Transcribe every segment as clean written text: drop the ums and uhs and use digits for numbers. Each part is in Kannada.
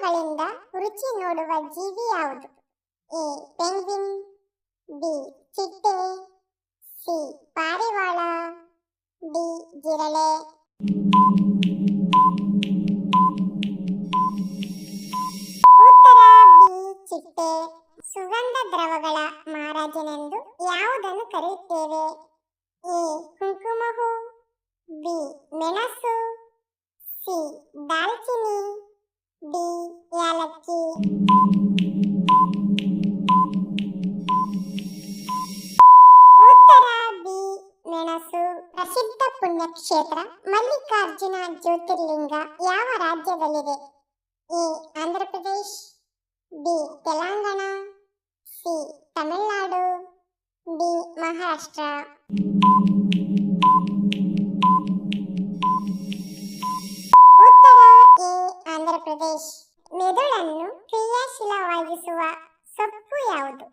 ಕಾಲುಗಳಿಂದ ರುಚಿ ನೋಡುವ ಜೀವಿ ಯಾವುದು? ಎ ಪೆಂಗ್ವಿನ್, ಬಿ ಚಿಟ್ಟೆ, ಸಿ ಪಾರಿವಾಳ, ಡಿ ಜಿರಳೆ. ಉತ್ತರ ಬಿ ಚಿಟ್ಟೆ. ಸುಗಂಧ ದ್ರವಗಳ ಮಹಾರಾಜನೆಂದು ಯಾವುದನ್ನು ಕರೆಯುತ್ತೇವೆ? ಎ ಕುಂಕುಮ ಹೂ, ಬಿ ಮೆಣಸು, ಸಿ ದಾಲ್ಚಿನ್ನಿ, ಡಿ ಯಾಲಕ್ಕಿ. ಉತ್ತರ ಬಿ ಮೆಣಸು. ಪ್ರಸಿದ್ಧ ಪುಣ್ಯಕ್ಷೇತ್ರ ಮಲ್ಲಿಕಾರ್ಜುನ ಜ್ಯೋತಿರ್ಲಿಂಗ ಯಾವ ರಾಜ್ಯದಲ್ಲಿದೆ? A Andhra Pradesh, B Telangana, C Tamil Nadu, D Maharashtra. ಉತ್ತರ ಎ ಆಂಧ್ರ ಪ್ರದೇಶ್. ಮೆದುಳನ್ನು ಕ್ರಿಯಾಶೀಲವಾಗಿಸುವ ಸೊಪ್ಪು ಯಾವುದು?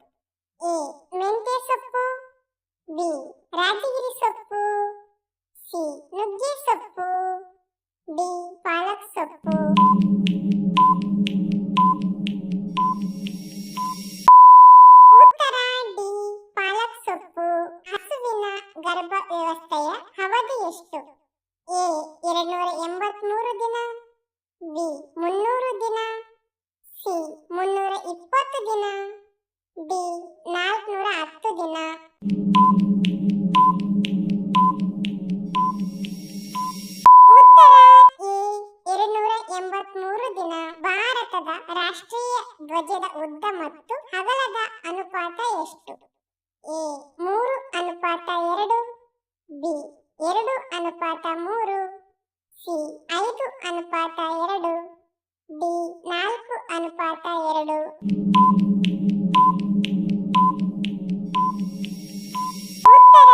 ಎ ಮೆಂತ್ಯ ಸೊಪ್ಪು, ಬಿ ರಾಜಗಿರಿ ಸೊಪ್ಪು, ಸಿ ನುಗ್ಗೆ ಸೊಪ್ಪು, ಡಿ ಪಾಲಕ್ ಸೊಪ್ಪು. ಉತ್ತರ ಡಿ ಪಾಲಕ್ ಸೊಪ್ಪು. ಹಸುವಿನ ಗರ್ಭ ವ್ಯವಸ್ಥೆಯ ಅವಧಿ ಎಷ್ಟು? ಎ 283 ದಿನ, ಬಿ 300 ದಿನ, ಸಿ 320 ದಿನ, ಡಿ 410 ದಿನ. ಉತ್ತರ ಎ 283 ದಿನ. ಭಾರತದ ರಾಷ್ಟ್ರೀಯ ಧ್ವಜದ ಉದ್ದ ಮತ್ತು ಅಗಲದ ಅನುಪಾತ ಎಷ್ಟು? A 3:2, B 2:3, C 5:2, D 4:2. ಉತ್ತರ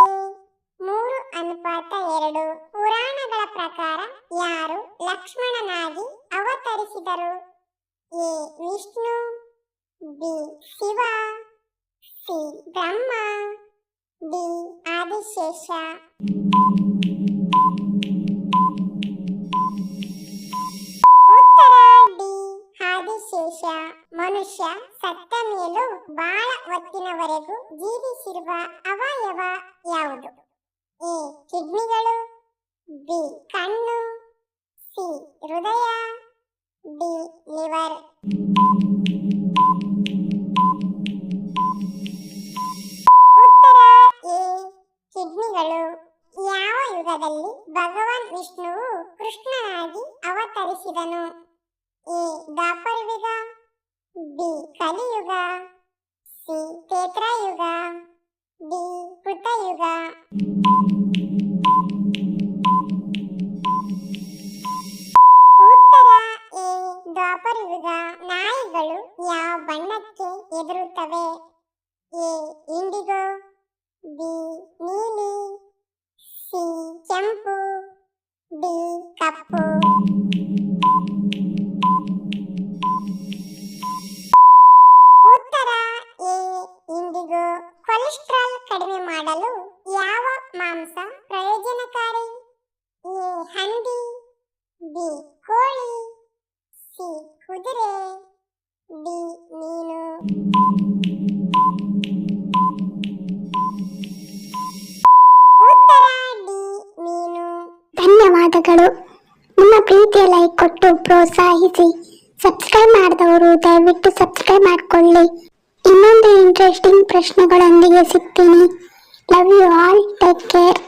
ಎ 3:2. ಪುರಾಣಗಳ ಪ್ರಕಾರ ಯಾರು ಲಕ್ಷ್ಮಣನಾಗಿ ಅವತರಿಸಿದರು? A Vishnu, B Shiva, C Brahma, D Adishesha. ಉತ್ತರ ಡಿ ಆದಿಶೇಷ. ಮನುಷ್ಯ ಸತ್ತ ಮೇಲೂ ಬಹಳ ಹೊತ್ತಿನವರೆಗೂ ಜೀವಿಸಿರುವ ಅವಯವ ಯಾವುದು? ಎ ಕಿಡ್ನಿಗಳು, ಬಿ ಕಣ್ಣು, ಸಿ ಹೃದಯ, ಡಿ ಲಿವರ್. ಉತ್ತರ ಎ ಕಿಡ್ನಿಗಳು. ಯಾವ ಯುಗದಲ್ಲಿ ಭಗವಾನ್ ವಿಷ್ಣುವು ಕೃಷ್ಣನಾಗಿ ಅವತರಿಸಿದನು? ಎ ದ್ವಾಪರ ಯುಗ, ಬಿ ಕಲಿಯುಗ, ಸಿ ತ್ರೇತಾಯುಗ, ಡಿ ಕೃತಯುಗ. ಉತ್ತರ ಎ ದ್ವಾಪರ ಯುಗ. ನಾಯಿಗಳು ಯಾವ ಬಣ್ಣಕ್ಕೆ ಹೆದರುತ್ತವೆ? ಎ ಇಂಡಿಗೋ, ಬಿ ನೀಲಿ, ಸಿ ಕೆಂಪು, ಡಿ ಕಪ್ಪು. ಉತ್ತರ ಎ ಇಂಡಿಗೋ. ಕೊಲೆಸ್ಟ್ರಾಲ್ ಕಡಿಮೆ ಮಾಡಲು ಯಾವ ಮಾಂಸ ಪ್ರಯೋಜನಕಾರಿ? ಎ ಹಂದಿ, ಬಿ ಕೋಳಿ, ಸಿ ಕುದುರೆ, ಡಿ ಮೀನು. ಉತ್ತರ ಡಿ ಮೀನು. ಧನ್ಯವಾದಗಳು. ನಿಮ್ಮ ಪ್ರೀತಿಯ ಲೈಕ್ ಕೊಟ್ಟು ಪ್ರೋತ್ಸಾಹಿಸಿ. ಸಬ್ಸ್ಕ್ರೈಬ್ ಮಾಡಿದವರು ದಯವಿಟ್ಟು ಸಬ್ಸ್ಕ್ರೈಬ್ ಮಾಡಿಕೊಳ್ಳಿ. ಇನ್ನೊಂದು ಇಂಟ್ರೆಸ್ಟಿಂಗ್ ಪ್ರಶ್ನೆಗಳೊಂದಿಗೆ ಸಿಗ್ತೀನಿ. Love you all. Take care.